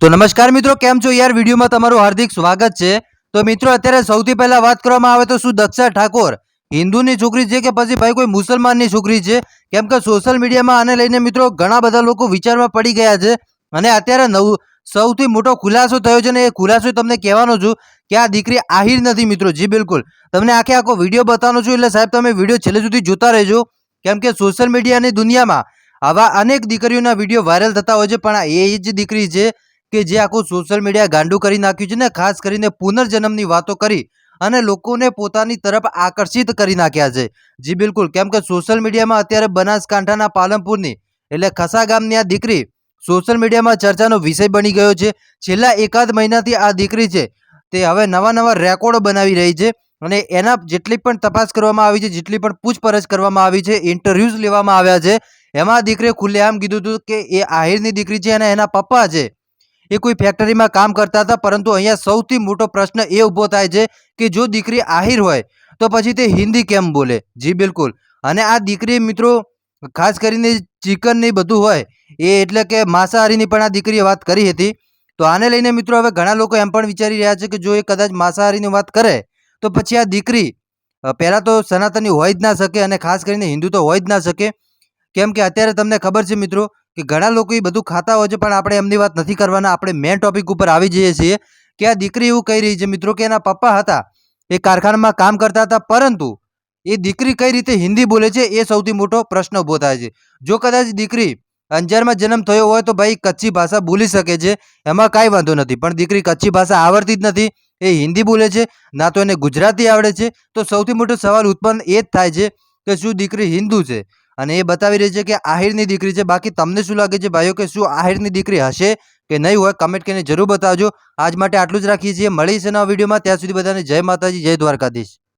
તો નમસ્કાર મિત્રો, કેમ છો યાર? વિડીયોમાં તમારું હાર્દિક સ્વાગત છે। તો મિત્રો, અત્યારે સૌથી પહેલા વાત કરવામાં આવે તો શું દક્ષા ઠાકોર હિન્દુની છોકરી છે કે પછી ભાઈ કોઈ મુસલમાનની છોકરી છે? કેમ કે સોશિયલ મીડિયામાં આને લઈને મિત્રો ઘણા બધા લોકો વિચારમાં પડી ગયા છે અને અત્યારે સૌથી મોટો ખુલાસો થયો છે ને એ ખુલાસો તમને કહેવાનો છું કે આ દીકરી આહિર નથી મિત્રો। જી બિલકુલ, તમને આખો વિડીયો બતાવવાનો છું, એટલે સાહેબ તમે વિડીયો છેલ્લે સુધી જોતા રહેજો, કેમ કે સોશિયલ મીડિયાની દુનિયામાં આવા અનેક દીકરીઓના વિડીયો વાયરલ થતા હોય છે, પણ એ જ દીકરી છે કે જે આખું સોશિયલ મીડિયા ગાંડું કરી નાખ્યું છે ને, ખાસ કરીને પુનર્જન્મની વાતો કરી અને લોકોને પોતાની તરફ આકર્ષિત કરી નાખ્યા છે। જી બિલકુલ, કેમ કે સોશિયલ મીડિયામાં અત્યારે બનાસકાંઠાના પાલનપુરની એટલે ખસા ગામની આ દીકરી સોશિયલ મીડિયામાં ચર્ચાનો વિષય બની ગયો છે। છેલ્લા એકાદ મહિનાથી આ દીકરી છે તે હવે નવા રેકોર્ડો બનાવી રહી છે અને એના જેટલી પણ તપાસ કરવામાં આવી છે, જેટલી પણ પૂછપરછ કરવામાં આવી છે, ઇન્ટરવ્યૂઝ લેવામાં આવ્યા છે, એમાં દીકરીએ ખુલ્લેઆમ કીધું હતું કે એ આહિરની દીકરી છે અને એના પપ્પા છે એ કોઈ ફેક્ટરીમાં કામ કરતા હતા। પરંતુ અહીંયા સૌથી મોટો પ્રશ્ન એ ઊભો થાય છે કે જો દીકરી આહિર હોય તો પછી તે હિન્દી કેમ બોલે? જી બિલકુલ, અને આ દીકરી મિત્રો ખાસ કરીને ચિકન ને બધું હોય એ એટલે કે માંસાહારીની પણ આ દીકરીએ વાત કરી હતી। તો આને લઈને મિત્રો હવે ઘણા લોકો એમ પણ વિચારી રહ્યા છે કે જો એ કદાચ માંસાહારીની વાત કરે તો પછી આ દીકરી પહેલાં તો સનાતની હોય જ ના શકે અને ખાસ કરીને હિન્દુ તો હોય જ ના શકે। કેમ કે અત્યારે તમને ખબર છે મિત્રો કે ઘણા લોકો એ બધું ખાતા હોય છે, પણ આપણે એમની વાત નથી કરવાના, આપણે મેઇન ટોપિક ઉપર આવી જઈએ છીએ કે આ દીકરી એવું કહી રહી છે મિત્રો કે એના પપ્પા હતા એ કારખાનામાં કામ કરતા હતા, પરંતુ એ દીકરી કઈ રીતે હિન્દી બોલે છે એ સૌથી મોટો પ્રશ્ન ઊભો થાય છે। જો કદાચ દીકરી અંજારમાં જન્મ થયો હોય તો ભાઈ કચ્છી ભાષા બોલી શકે છે, એમાં કાંઈ વાંધો નથી, પણ દીકરી કચ્છી ભાષા આવડતી જ નથી, એ હિન્દી બોલે છે, ના તો એને ગુજરાતી આવડે છે। તો સૌથી મોટો સવાલ ઉત્પન્ન એ જ થાય છે કે શું દીકરી હિન્દુ છે? અને એ બતાવી રહી છે કે આહિરની દીકરી છે। બાકી તમને શું લાગે છે ભાઈઓ કે શું આહિરની દીકરી હશે કે નહીં હોય? કમેન્ટ કરીને જરૂર બતાવજો। આજ માટે આટલું જ રાખીએ છીએ, મળીએ છીએ નવા વિડીયોમાં, ત્યાં સુધી બધાને જય માતાજી, જય દ્વારકાધીશ।